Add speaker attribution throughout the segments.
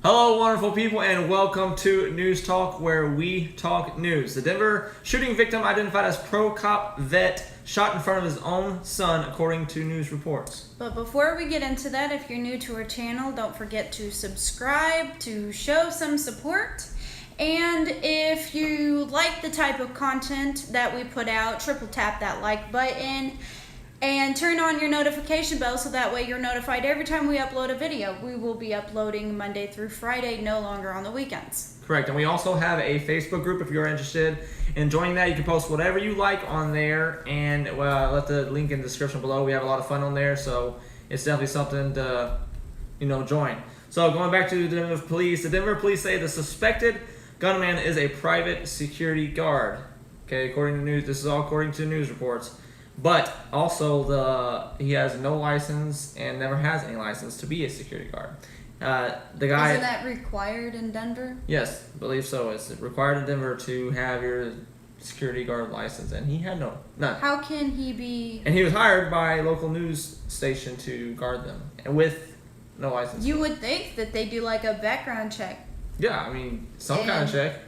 Speaker 1: Hello, wonderful people, and welcome to News Talk, where we talk news. The Denver shooting victim, identified as pro-cop vet, shot in front of his own son, according to news reports.
Speaker 2: But before we get into that, if you're new to our channel, don't forget to subscribe to show some support. And if you like the type of content that we put out, triple tap that like button and turn on your notification bell so that way you're notified every time we upload a video. We will be uploading Monday through Friday, no longer on the weekends.
Speaker 1: Correct, and we also have a Facebook group if you're interested in joining that. You can post whatever you like on there, and let the link in the description below. We have a lot of fun on there, so it's definitely something to, join. So going back to the Denver police, the Denver police say the suspected gunman is a private security guard. Okay, according to news, this is all according to news reports. But also he has no license and never has any license to be a security guard. The guy,
Speaker 2: isn't that required in Denver?
Speaker 1: Yes, I believe so. It's required in Denver to have your security guard license, and he had none.
Speaker 2: How can he be?
Speaker 1: And he was hired by a local news station to guard them, and with no license.
Speaker 2: You would think that they do like a background check.
Speaker 1: Yeah, I mean some kind of check.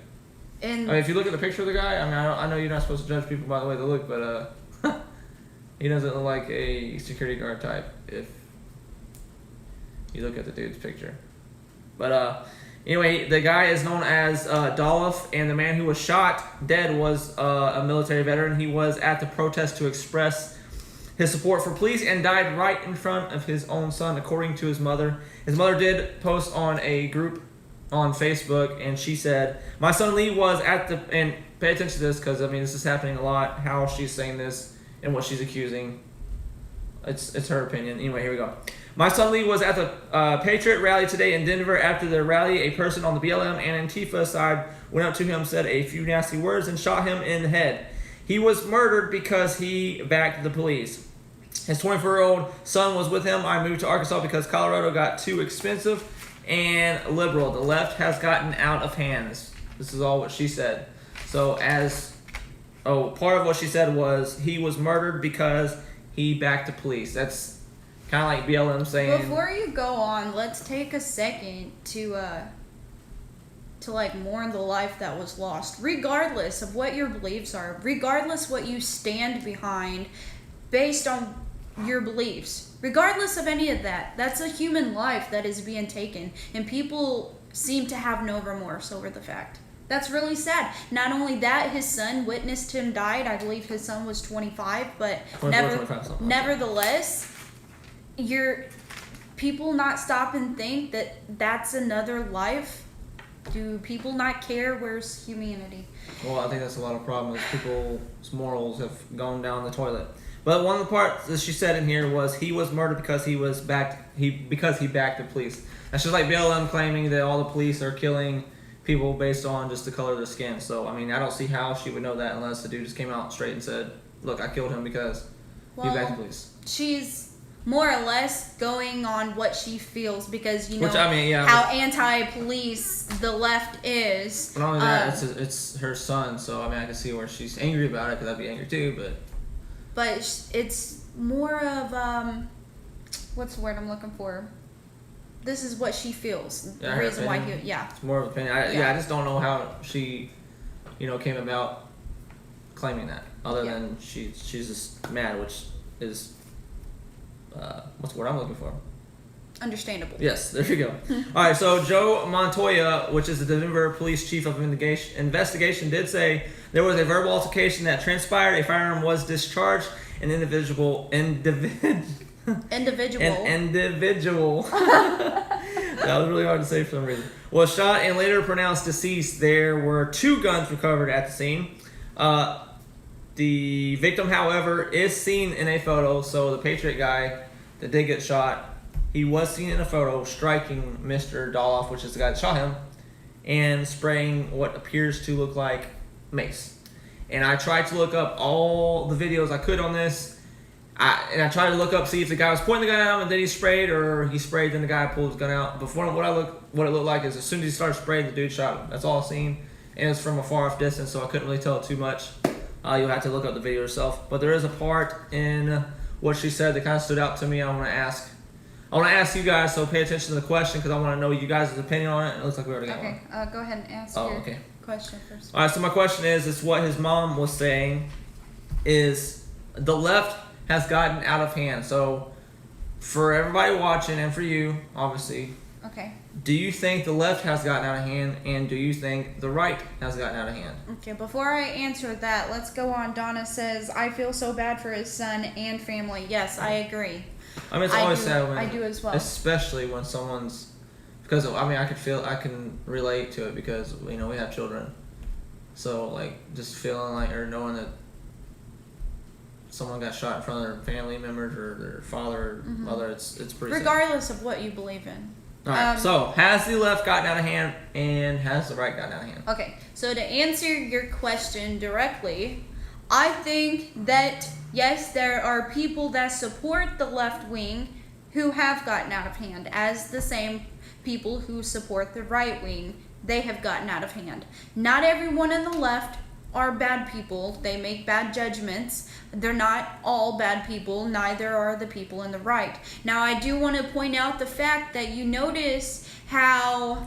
Speaker 2: And
Speaker 1: if you look at the picture of the guy, I know you're not supposed to judge people by the way they look, but he doesn't look like a security guard type if you look at the dude's picture. But anyway, the guy is known as Dolph, and the man who was shot dead was a military veteran. He was at the protest to express his support for police and died right in front of his own son, according to his mother. His mother did post on a group on Facebook, and she said, "My son Lee was at the," and pay attention to this because this is happening a lot, how she's saying this and what she's accusing. It's her opinion. Anyway, here we go. "My son Lee was at the Patriot rally today in Denver. After the rally, a person on the BLM and Antifa side went up to him, said a few nasty words, and shot him in the head. He was murdered because he backed the police. His 24-year-old son was with him. I moved to Arkansas because Colorado got too expensive and liberal. The left has gotten out of hands." This is all what she said. So part of what she said was he was murdered because he backed the police. That's kind of like BLM saying.
Speaker 2: Before you go on, let's take a second to mourn the life that was lost, regardless of what your beliefs are, regardless what you stand behind, based on your beliefs, regardless of any of that. That's a human life that is being taken, and people seem to have no remorse over the fact. That's really sad. Not only that, his son witnessed him died. I believe his son was 25, but
Speaker 1: 25,
Speaker 2: nevertheless, people not stop and think that that's another life. Do people not care? Where's humanity?
Speaker 1: Well, I think that's a lot of problems. People's morals have gone down the toilet. But one of the parts that she said in here was he was murdered because he backed the police. That's just like BLM claiming that all the police are killing people based on just the color of their skin. So I don't see how she would know that unless the dude just came out straight and said, "Look, I killed him because he backed the police."
Speaker 2: She's more or less going on what she feels because how anti-police the left is.
Speaker 1: But not only that, it's her son, so I can see where she's angry about it because I'd be angry too.
Speaker 2: But it's more of what's the word I'm looking for? This is what she feels. The reason why
Speaker 1: it's more of an opinion. I just don't know how she, came about claiming that. Other than she's just mad, which is what's the word I'm looking for?
Speaker 2: Understandable.
Speaker 1: Yes, there you go. All right, so Joe Montoya, which is the Denver Police Chief of Investigation, did say there was a verbal altercation that transpired. A firearm was discharged. An individual. That was really hard to say for some reason. Was shot and later pronounced deceased. There were 2 guns recovered at the scene. The victim, however, is seen in a photo. So the Patriot guy that did get shot, he was seen in a photo striking Mr. Dolph, which is the guy that shot him, and spraying what appears to look like mace. And I tried to look up all the videos I could on this. I tried to look up, see if the guy was pointing the gun at him and then he sprayed, or he sprayed, then the guy pulled his gun out. But what it looked like is as soon as he started spraying, the dude shot him. That's all I've seen. And it's from a far off distance, so I couldn't really tell too much. You'll have to look up the video yourself. But there is a part in what she said that kind of stood out to me. I want I want to ask you guys, so pay attention to the question because I want to know you guys' opinion on it. It looks like we already got
Speaker 2: Okay,
Speaker 1: one.
Speaker 2: go ahead and ask
Speaker 1: Oh,
Speaker 2: your
Speaker 1: okay.
Speaker 2: question first.
Speaker 1: All right, so my question is what his mom was saying is the left has gotten out of hand. So for everybody watching and for you, obviously,
Speaker 2: Okay.
Speaker 1: do you think the left has gotten out of hand, and do you think the right has gotten out of hand?
Speaker 2: Okay, before I answer that, let's go on. Donna says, I feel so bad for his son and family. Yes, I agree.
Speaker 1: I mean, it's always
Speaker 2: do,
Speaker 1: sad when
Speaker 2: I do as well.
Speaker 1: especially when someone's because I mean I can relate to it because we have children, so like just feeling like or knowing that someone got shot in front of their family members or their father or mother, it's pretty sad.
Speaker 2: Regardless of what you believe in.
Speaker 1: All right, so has the left gotten out of hand and has the right gotten out of hand?
Speaker 2: Okay, so to answer your question directly, I think that yes, there are people that support the left wing who have gotten out of hand, as the same people who support the right wing, they have gotten out of hand. Not everyone on the left are bad people. They make bad judgments. They're not all bad people. Neither are the people in the right. Now, I do want to point out the fact that you notice how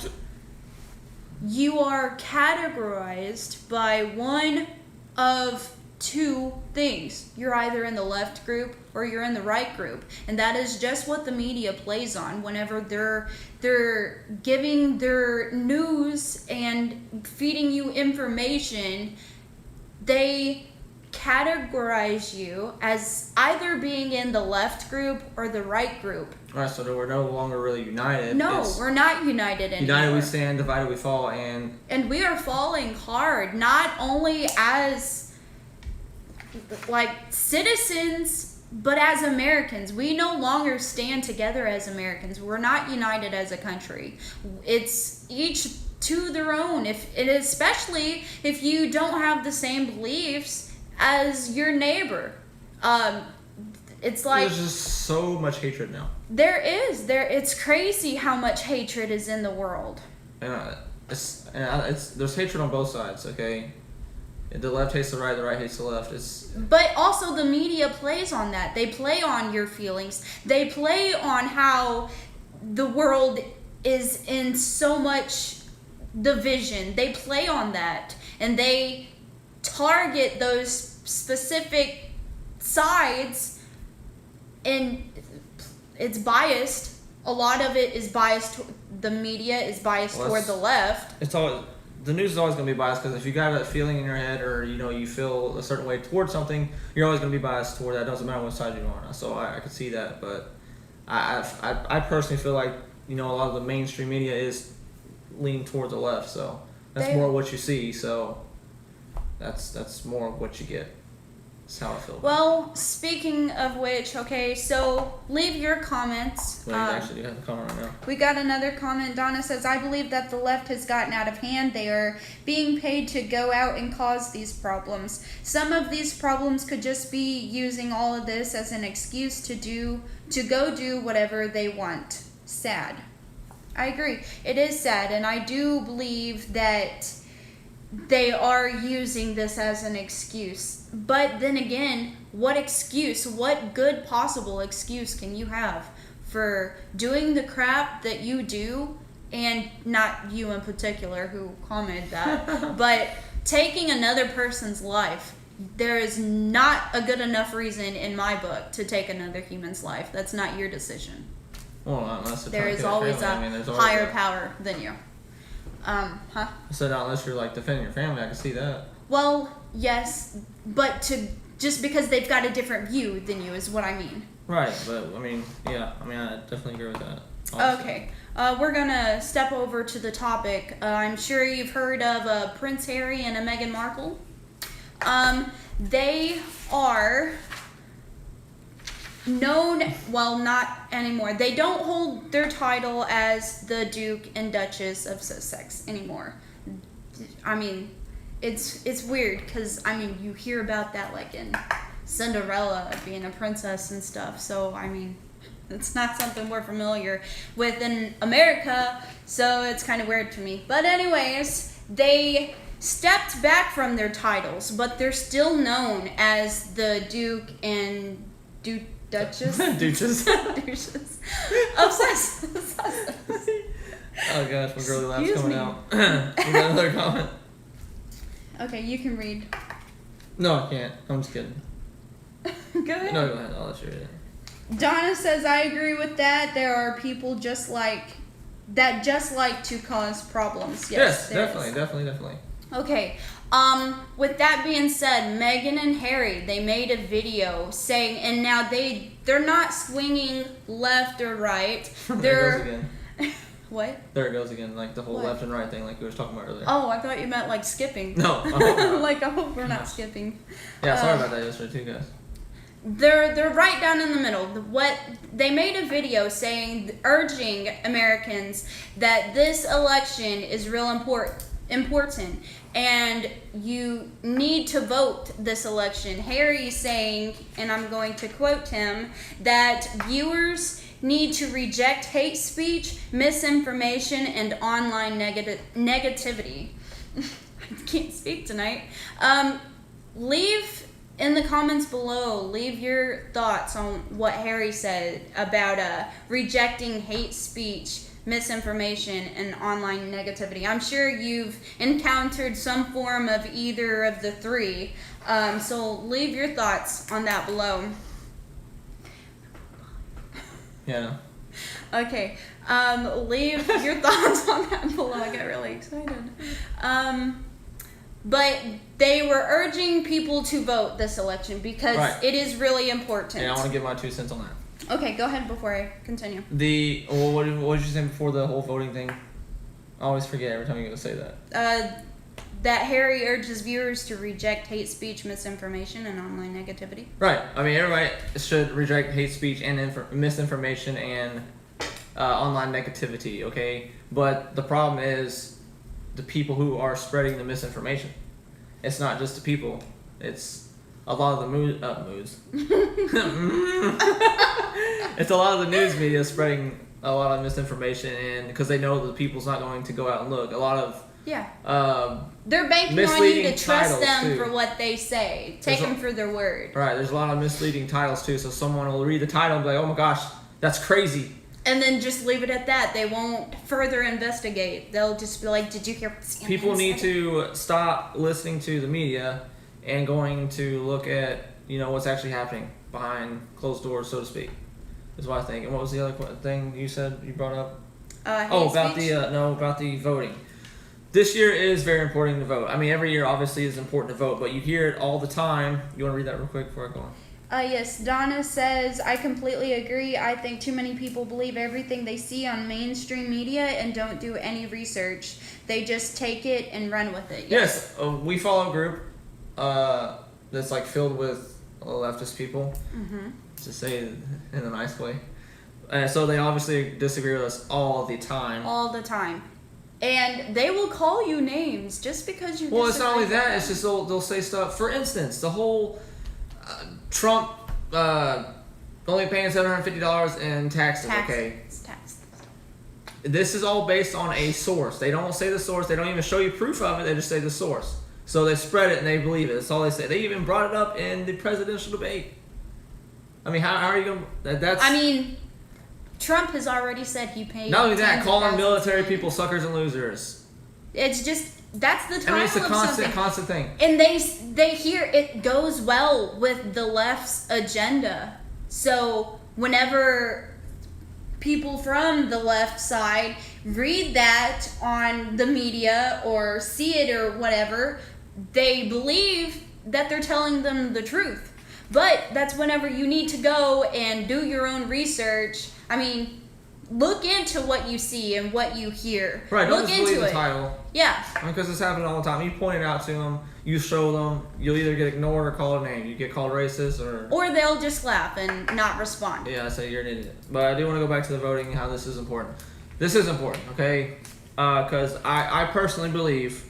Speaker 2: you are categorized by one of two things. You're either in the left group or you're in the right group, and that is just what the media plays on whenever they're giving their news and feeding you information. They categorize you as either being in the left group or the right group.
Speaker 1: All right, so we're no longer really united.
Speaker 2: No,
Speaker 1: It's
Speaker 2: we're not united anymore.
Speaker 1: united we stand, divided we fall, and
Speaker 2: we are falling hard, not only as like citizens, but as Americans. We no longer stand together as Americans. We're not united as a country. It's each to their own. Especially if you don't have the same beliefs as your neighbor. It's like
Speaker 1: there's just so much hatred now.
Speaker 2: It's crazy how much hatred is in the world.
Speaker 1: And there's hatred on both sides. Okay, the left hates the right hates the left.
Speaker 2: But also the media plays on that. They play on your feelings. They play on how the world is in so much division. They play on that, and they target those specific sides, and it's biased. A lot of it is biased. The media is biased toward the left.
Speaker 1: It's always the news is always going to be biased because if you got that feeling in your head or you feel a certain way towards something, you're always going to be biased toward that. It doesn't matter what side you're on. So I could see that, but I personally feel like a lot of the mainstream media is leaning towards the left. So that's more what you see. So that's more what you get. That's how I feel.
Speaker 2: Well, speaking of which, okay, so leave your comments.
Speaker 1: Wait, actually, you have a comment right now.
Speaker 2: We got another comment. Donna says, I believe that the left has gotten out of hand. They are being paid to go out and cause these problems. Some of these problems could just be using all of this as an excuse to go do whatever they want. Sad. I agree. It is sad, and I do believe that they are using this as an excuse. But then again, what good possible excuse can you have for doing the crap that you do, and not you in particular who commented that, but taking another person's life? There is not a good enough reason in my book to take another human's life. That's not your decision.
Speaker 1: Well, unless
Speaker 2: There is always a higher power than you.
Speaker 1: I said unless you're like defending your family, I can see that.
Speaker 2: Well, yes, but just because they've got a different view than you is what I mean.
Speaker 1: Right, but I definitely agree with that. Honestly.
Speaker 2: Okay, we're gonna step over to the topic. I'm sure you've heard of Prince Harry and Meghan Markle. They are known, well, not anymore. They don't hold their title as the Duke and Duchess of Sussex anymore. I mean, it's weird because you hear about that like in Cinderella being a princess and stuff. So it's not something we're familiar with in America. So it's kind of weird to me. But anyways, they stepped back from their titles, but they're still known as the Duke and Duchess.
Speaker 1: Duchess.
Speaker 2: Duchess. Obsessed.
Speaker 1: Oh gosh, my girly laught's
Speaker 2: Excuse
Speaker 1: coming
Speaker 2: me.
Speaker 1: out. You got another comment?
Speaker 2: Okay, you can read.
Speaker 1: No, I can't. I'm just kidding.
Speaker 2: Go ahead.
Speaker 1: No, go ahead. I'll let you read it.
Speaker 2: Donna says, I agree with that. There are people just like to cause problems.
Speaker 1: Yes,
Speaker 2: there
Speaker 1: definitely,
Speaker 2: is.
Speaker 1: definitely.
Speaker 2: Okay. With that being said, Meghan and Harry, they made a video saying, and now they're not swinging left or right.
Speaker 1: There it goes again.
Speaker 2: What?
Speaker 1: There it goes again, like the whole
Speaker 2: What?
Speaker 1: left and right thing, like we were talking about earlier.
Speaker 2: Oh, I thought you meant like skipping.
Speaker 1: No, I hope not.
Speaker 2: Like, I hope we're not skipping.
Speaker 1: Yeah, sorry about that yesterday too, guys.
Speaker 2: They're right down in the middle. What they made a video saying, urging Americans that this election is real important, and you need to vote this election. Harry saying, and I'm going to quote him, that viewers need to reject hate speech, misinformation, and online negativity. I can't speak tonight. Leave in the comments below, leave your thoughts on what Harry said about rejecting hate speech, misinformation, and online negativity. I'm sure you've encountered some form of either of the three, so leave your thoughts on that below.
Speaker 1: Yeah.
Speaker 2: Okay, leave your thoughts on that below. I got really excited. But they were urging people to vote this election because
Speaker 1: Right.
Speaker 2: it is really important.
Speaker 1: And I want to give my 2 cents on that.
Speaker 2: Okay, go ahead before I continue.
Speaker 1: What did you say before the whole voting thing? I always forget every time you go to say that.
Speaker 2: That Harry urges viewers to reject hate speech, misinformation, and online negativity.
Speaker 1: Right. I mean, everybody should reject hate speech and misinformation and online negativity, okay? But the problem is the people who are spreading the misinformation. It's not just the people. It's a lot of the moods. It's a lot of the news media spreading a lot of misinformation, and because they know the people's not going to go out and look. A lot of
Speaker 2: they're banking on you
Speaker 1: misleading
Speaker 2: to trust
Speaker 1: titles,
Speaker 2: them
Speaker 1: too.
Speaker 2: for what they say. Take them for their word.
Speaker 1: Right, there's a lot of misleading titles too. So someone will read the title and be like, "Oh my gosh, that's crazy."
Speaker 2: And then just leave it at that. They won't further investigate. They'll just be like, "Did you hear?" CNN
Speaker 1: People need
Speaker 2: said?"
Speaker 1: to stop listening to the media and going to look at what's actually happening behind closed doors, so to speak. Is what I think. And what was the other thing you said you brought up?
Speaker 2: Hate
Speaker 1: About
Speaker 2: speech?
Speaker 1: about the voting. This year is very important to vote. I mean, every year obviously is important to vote, but you hear it all the time. You want to read that real quick before I go on?
Speaker 2: Yes, Donna says, I completely agree. I think too many people believe everything they see on mainstream media and don't do any research. They just take it and run with it.
Speaker 1: Yes, we follow a group that's like filled with leftist people, to say it in a nice way. So they obviously disagree with us all the time.
Speaker 2: All the time. And they will call you names just because you
Speaker 1: Well, it's not only
Speaker 2: disagree with
Speaker 1: that.
Speaker 2: them.
Speaker 1: It's just they'll say stuff. For instance, the whole Trump only paying $750 in taxes. Okay,
Speaker 2: It's taxes.
Speaker 1: this is all based on a source. They don't say the source. They don't even show you proof of it. They just say the source. So they spread it and they believe it. That's all they say. They even brought it up in the presidential debate. I mean, how are you going? That's.
Speaker 2: I mean, Trump has already said he paid.
Speaker 1: Not only that,
Speaker 2: tens of
Speaker 1: calling
Speaker 2: thousands
Speaker 1: military
Speaker 2: of-
Speaker 1: people suckers and losers.
Speaker 2: It's just that's the title
Speaker 1: I mean, it's a
Speaker 2: of something.
Speaker 1: constant thing.
Speaker 2: And they hear it goes well with the left's agenda. So whenever people from the left side read that on the media or see it or whatever, they believe that they're telling them the truth. But that's whenever you need to go and do your own research. I mean, look into what you see and what you hear.
Speaker 1: Right, don't
Speaker 2: look
Speaker 1: just believe
Speaker 2: into
Speaker 1: the
Speaker 2: it.
Speaker 1: title.
Speaker 2: Yeah.
Speaker 1: Because it's happening all the time. You point it out to them, you show them, you'll either get ignored or called a name. You get called racist or
Speaker 2: Or they'll just laugh and not respond.
Speaker 1: yeah, I say you're an idiot. But I do want to go back to the voting, how this is important. This is important, okay? Because I personally believe.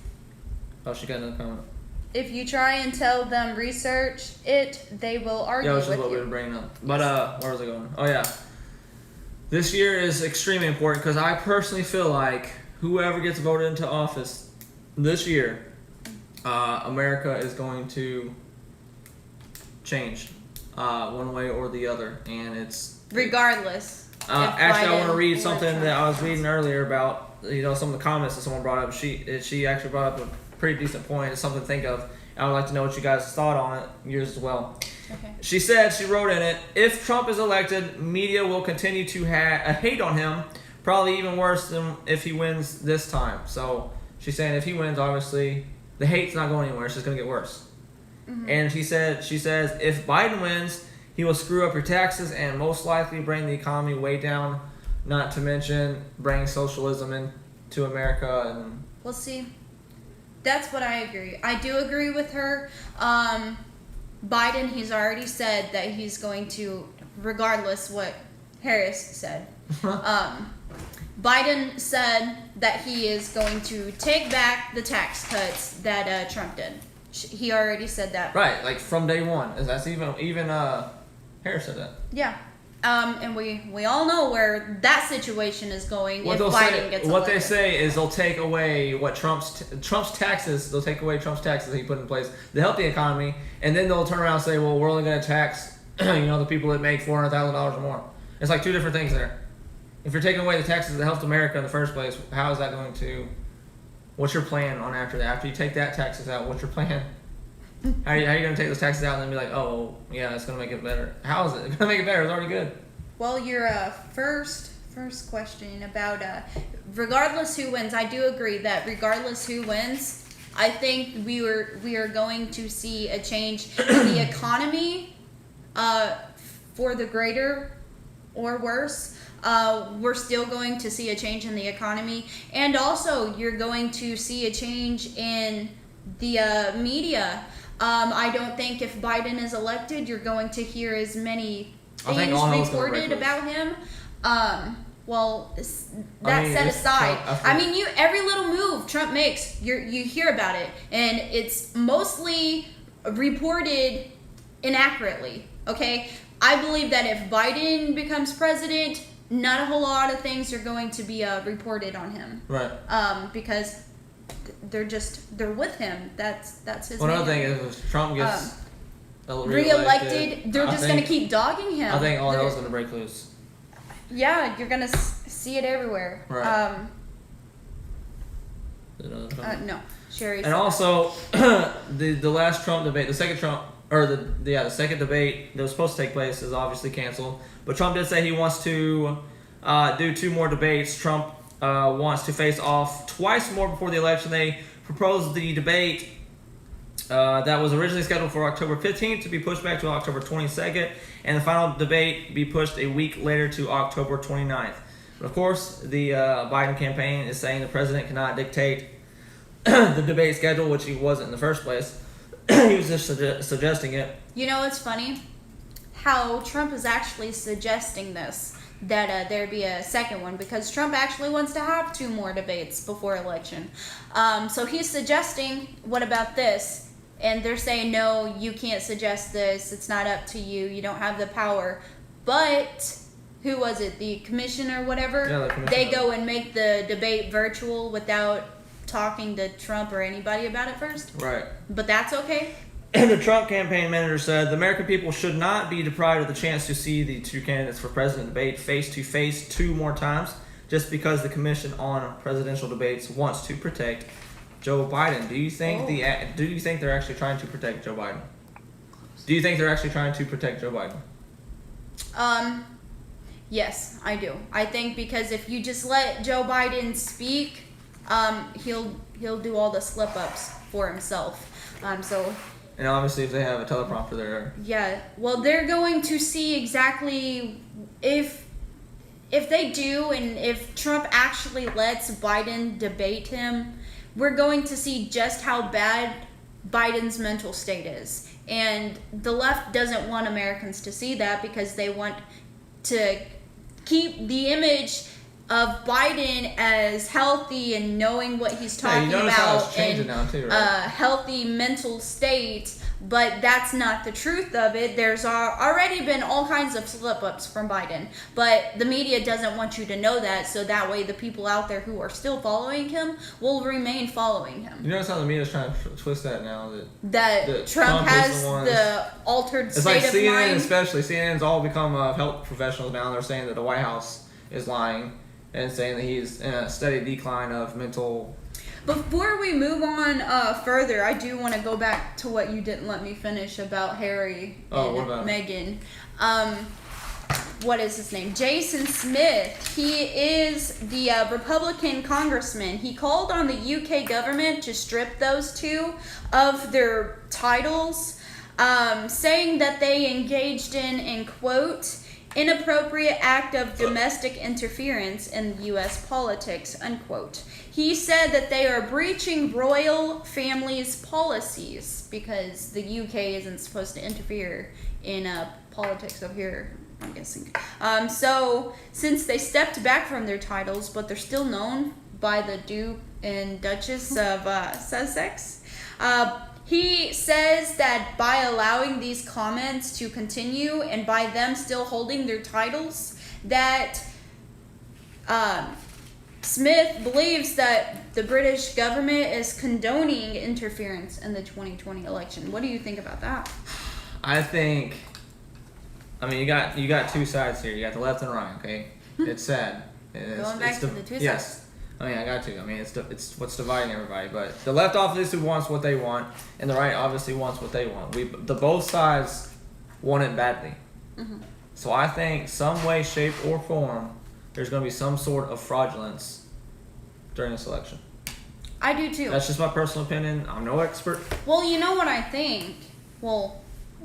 Speaker 1: Oh, she got another comment.
Speaker 2: If you try and tell them research it, they will argue
Speaker 1: Yeah, which is
Speaker 2: with
Speaker 1: what we were
Speaker 2: you.
Speaker 1: bringing up. But where was I going? Oh yeah, this year is extremely important because I personally feel like whoever gets voted into office this year, America is going to change. one way or the other, and it's
Speaker 2: regardless.
Speaker 1: actually, I want to
Speaker 2: Biden
Speaker 1: read
Speaker 2: or
Speaker 1: something
Speaker 2: Trump
Speaker 1: that I was
Speaker 2: wins.
Speaker 1: reading earlier about some of the comments that someone brought up. She actually brought up a pretty decent point. It's something to think of. I would like to know what you guys thought on it, yours as well.
Speaker 2: Okay.
Speaker 1: She said, she wrote in it, if Trump is elected, media will continue to hate on him, probably even worse than if he wins this time. So she's saying if he wins, obviously, the hate's not going anywhere. It's just going to get worse.
Speaker 2: Mm-hmm.
Speaker 1: And she says, if Biden wins, he will screw up your taxes and most likely bring the economy way down, not to mention bring socialism into America. And
Speaker 2: Well, see, that's what I agree. I do agree with her. Biden, he's already said that he's going to, regardless what Harris said, Biden said that he is going to take back the tax cuts that Trump did. He already said that.
Speaker 1: right, like from day one. That's even Harris said that.
Speaker 2: Yeah. And we all know where that situation is going
Speaker 1: What
Speaker 2: if
Speaker 1: they'll
Speaker 2: Biden
Speaker 1: say,
Speaker 2: gets
Speaker 1: what they
Speaker 2: elected.
Speaker 1: say is they'll take away what Trump's taxes. They'll take away Trump's taxes that he put in place to help the economy, and then they'll turn around and say, "Well, we're only going to tax, the people that make $400,000 or more." It's like two different things there. If you're taking away the taxes that helped America in the first place, how is that going to? What's your plan on after that? After you take that taxes out, what's your plan? How are you going to take those taxes out and then be like, "Oh, yeah, it's going to make it better"? How is it going to make it better? It's already good.
Speaker 2: Well, your first question about regardless who wins, I do agree that regardless who wins, I think we are going to see a change in the economy for the greater or worse. We're still going to see a change in the economy, and also you're going to see a change in the media. I don't think if Biden is elected, you're going to hear as many
Speaker 1: I think
Speaker 2: things
Speaker 1: all hell's gonna break
Speaker 2: reported
Speaker 1: loose.
Speaker 2: about him. Well,
Speaker 1: I mean,
Speaker 2: set
Speaker 1: it's
Speaker 2: aside,
Speaker 1: Trump,
Speaker 2: I mean, every little move Trump makes, you hear about it, and it's mostly reported inaccurately. Okay, I believe that if Biden becomes president, not a whole lot of things are going to be reported on him.
Speaker 1: Right.
Speaker 2: Because they're with him. That's his.
Speaker 1: Well, another
Speaker 2: man.
Speaker 1: thing is if Trump gets
Speaker 2: Reelected, they're just going to keep dogging him.
Speaker 1: I think all
Speaker 2: They're-
Speaker 1: hell's going to break loose.
Speaker 2: Yeah, you're gonna see it everywhere.
Speaker 1: Right.
Speaker 2: No, Sherry.
Speaker 1: And also, the last Trump debate, the second debate that was supposed to take place is obviously canceled. But Trump did say he wants to do 2 more debates. Trump wants to face off twice more before the election. They proposed the debate that was originally scheduled for October 15th to be pushed back to October 22nd, and the final debate be pushed a week later to October 29th. But of course, the Biden campaign is saying the president cannot dictate the debate schedule, which he wasn't in the first place. He was just suggesting it.
Speaker 2: You know what's funny? How Trump is actually suggesting this, that there be a second one, because Trump actually wants to have 2 more debates before election. So he's suggesting, what about this? And they're saying, no, you can't suggest this. It's not up to you. You don't have the power. But who was it? The commission or whatever?
Speaker 1: Yeah, the commission.
Speaker 2: They go and make the debate virtual without talking to Trump or anybody about it first.
Speaker 1: Right.
Speaker 2: But that's okay.
Speaker 1: And the Trump campaign manager said the American people should not be deprived of the chance to see the 2 candidates for president debate face to face 2 more times just because the Commission on Presidential Debates wants to protect Joe Biden. Do you think they're actually trying to protect Joe Biden? Do you think they're actually trying to protect Joe Biden?
Speaker 2: Yes, I do. I think because if you just let Joe Biden speak, he'll do all the slip ups for himself.
Speaker 1: And obviously, if they have a teleprompter there,
Speaker 2: Yeah, well, they're going to see exactly if they do, and if Trump actually lets Biden debate him, we're going to see just how bad Biden's mental state is. And the left doesn't want Americans to see that because they want to keep the image of Biden as healthy and knowing what he's talking
Speaker 1: you notice how
Speaker 2: about
Speaker 1: it's changing
Speaker 2: and
Speaker 1: now too, right?
Speaker 2: healthy mental state. but that's not the truth of it. There's already been all kinds of slip-ups from Biden, but the media doesn't want you to know that, so that way the people out there who are still following him will remain following him.
Speaker 1: You notice how the media's trying to twist that now?
Speaker 2: That Trump has the altered
Speaker 1: it's
Speaker 2: state
Speaker 1: like
Speaker 2: of
Speaker 1: CNN,
Speaker 2: mind.
Speaker 1: especially. CNN's all become health professionals now. They're saying that the White House is lying and saying that he's in a steady decline of mental.
Speaker 2: Before we move on further, I do want to go back to what you didn't let me finish about Harry and
Speaker 1: what about
Speaker 2: Meghan. What is his name? Jason Smith. He is the Republican congressman. He called on the UK government to strip those two of their titles, saying that they engaged in quote, inappropriate act of domestic interference in U.S. politics, unquote. He said that they are breaching royal families' policies because the UK isn't supposed to interfere in politics up here, I'm guessing. So, since they stepped back from their titles, but they're still known by the Duke and Duchess of Sussex, he says that by allowing these comments to continue and by them still holding their titles, that Smith believes that the British government is condoning interference in the 2020 election. What do you think about that?
Speaker 1: I think, I mean, you got two sides here. You got the left and right. Okay, it's sad.
Speaker 2: Going back to the two
Speaker 1: yes.
Speaker 2: sides.
Speaker 1: I mean, I got to. I mean, it's what's dividing everybody. But the left obviously wants what they want, and the right obviously wants what they want. The both sides want it badly. Mm-hmm. So I think some way, shape, or form, there's going to be some sort of fraudulence during this election.
Speaker 2: I do too.
Speaker 1: That's just my personal opinion. I'm no expert.
Speaker 2: Well, you know what I think? Well,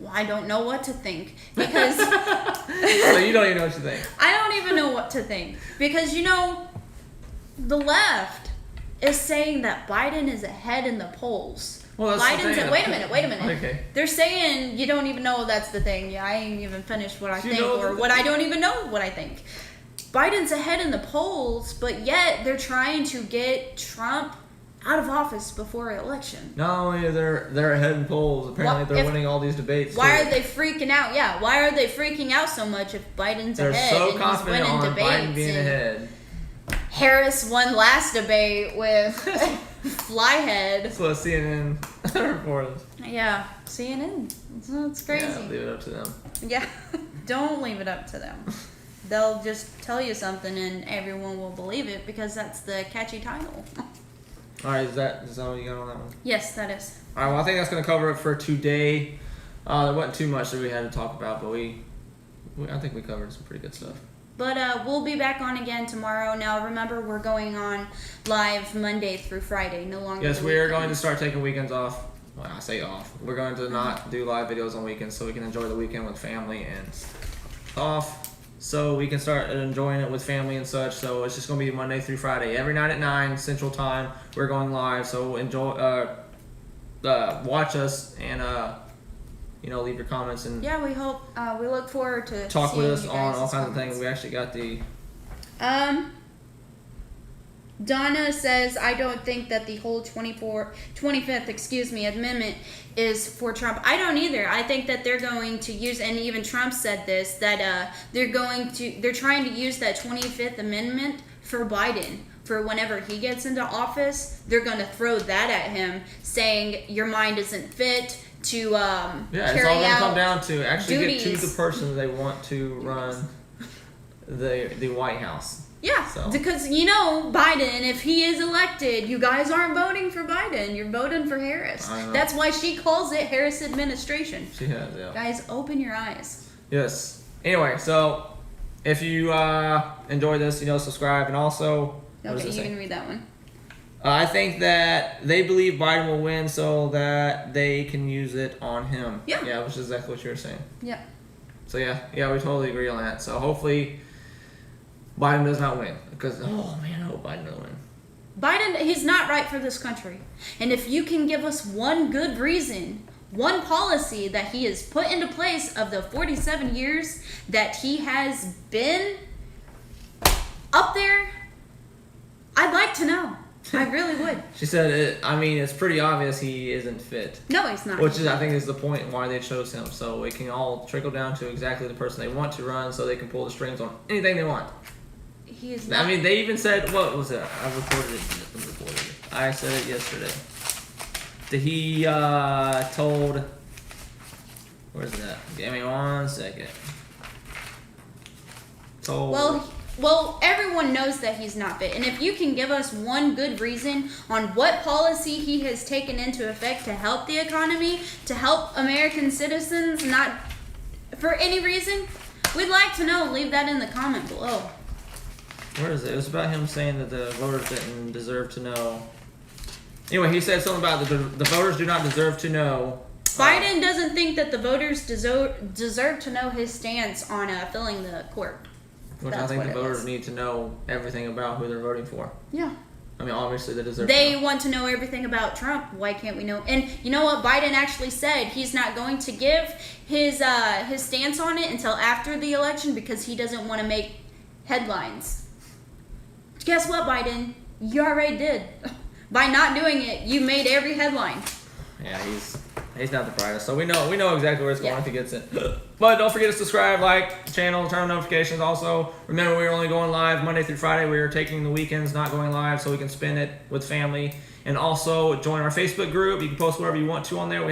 Speaker 2: I don't know what to think because
Speaker 1: So you don't even know what you think.
Speaker 2: I don't even know what to think because the left is saying that Biden is ahead in the polls.
Speaker 1: Well, that's the thing.
Speaker 2: Wait a minute.
Speaker 1: Okay.
Speaker 2: They're saying you don't even know that's the thing. Yeah, I ain't even finished what I think or what
Speaker 1: thing?
Speaker 2: I don't even know what I think. Biden's ahead in the polls, but yet they're trying to get Trump out of office before election.
Speaker 1: Not only they're ahead in polls, apparently they're winning all these debates.
Speaker 2: Why are they freaking out? Yeah, why are they freaking out so much if Biden's
Speaker 1: they're
Speaker 2: ahead
Speaker 1: so
Speaker 2: and
Speaker 1: confident
Speaker 2: he's winning
Speaker 1: on
Speaker 2: debates?
Speaker 1: Biden being ahead.
Speaker 2: Harris won last debate with Flyhead.
Speaker 1: That's what CNN reported.
Speaker 2: Yeah, CNN. It's crazy.
Speaker 1: Yeah, leave it up to them.
Speaker 2: Yeah, don't leave it up to them. They'll just tell you something and everyone will believe it because that's the catchy title.
Speaker 1: Alright, is that what you got on that one?
Speaker 2: Yes, that is.
Speaker 1: Alright, well I think that's going to cover it for today. There wasn't too much that we had to talk about, but I think we covered some pretty good stuff.
Speaker 2: But we'll be back on again tomorrow. Now, remember, we're going on live Monday through Friday, no longer.
Speaker 1: Yes, we are going to start taking weekends off. Well, I say off. We're going to not do live videos on weekends so we can enjoy the weekend with family and off. So we can start enjoying it with family and such. So it's just going to be Monday through Friday. Every night at 9 Central Time, we're going live. So enjoy, watch us and leave your comments and
Speaker 2: we hope we look forward to
Speaker 1: talk with us
Speaker 2: you
Speaker 1: on
Speaker 2: guys'
Speaker 1: all kinds of
Speaker 2: comments.
Speaker 1: things. We actually got the
Speaker 2: Donna says, I don't think that the whole 25th amendment is for Trump. I don't either. I think that they're going to use, and even Trump said this, that they're trying to use that 25th amendment for Biden. For whenever he gets into office, they're going to throw that at him, saying your mind isn't fit to
Speaker 1: it's all
Speaker 2: carry
Speaker 1: going to
Speaker 2: out
Speaker 1: come down to actually
Speaker 2: duties.
Speaker 1: get to the person that they want to run the White House.
Speaker 2: Yeah,
Speaker 1: So.
Speaker 2: because Biden, if he is elected, you guys aren't voting for Biden. You're voting for Harris.
Speaker 1: I know.
Speaker 2: That's why she calls it Harris administration.
Speaker 1: She has, yeah.
Speaker 2: Guys, open your eyes.
Speaker 1: Yes. Anyway, so if you enjoy this, subscribe, and also what does
Speaker 2: Okay,
Speaker 1: it
Speaker 2: you
Speaker 1: say?
Speaker 2: can read that one.
Speaker 1: I think that they believe Biden will win so that they can use it on him.
Speaker 2: Yeah.
Speaker 1: Which is exactly what you were saying.
Speaker 2: Yeah.
Speaker 1: So yeah, we totally agree on that. So hopefully Biden does not win because I hope Biden doesn't win.
Speaker 2: Biden, he's not right for this country. And if you can give us one good reason, one policy that he has put into place of the 47 years that he has been up there, I'd like to know. I really would.
Speaker 1: She said, it's pretty obvious he isn't fit.
Speaker 2: No, he's not.
Speaker 1: Which is, I think, is the point why they chose him. So it can all trickle down to exactly the person they want to run, so they can pull the strings on anything they want.
Speaker 2: He is not.
Speaker 1: I mean, they even said, what was it? I reported it. I said it yesterday. That he told. Where's it at? Give me 1 second. Told.
Speaker 2: Well, everyone knows that he's not fit. And if you can give us one good reason on what policy he has taken into effect to help the economy, to help American citizens, not for any reason, we'd like to know. Leave that in the comment below.
Speaker 1: Where is it? It was about him saying that the voters didn't deserve to know. Anyway, he said something about the voters do not deserve to know.
Speaker 2: Biden doesn't think that the voters deserve to know his stance on filling the court.
Speaker 1: Which I think the voters need to know everything about who they're voting for.
Speaker 2: Yeah.
Speaker 1: I mean, obviously they deserve
Speaker 2: They
Speaker 1: to know.
Speaker 2: want to know everything about Trump. Why can't we know? And you know what? Biden actually said he's not going to give his stance on it until after the election because he doesn't want to make headlines. Guess what, Biden? You already did. By not doing it, you made every headline.
Speaker 1: Yeah, he's not the brightest. So we know exactly where it's going if he gets it. But don't forget to subscribe, like the channel, turn on notifications. Also, remember we're only going live Monday through Friday. We are taking the weekends, not going live, so we can spend it with family. And also join our Facebook group. You can post whatever you want to on there. We have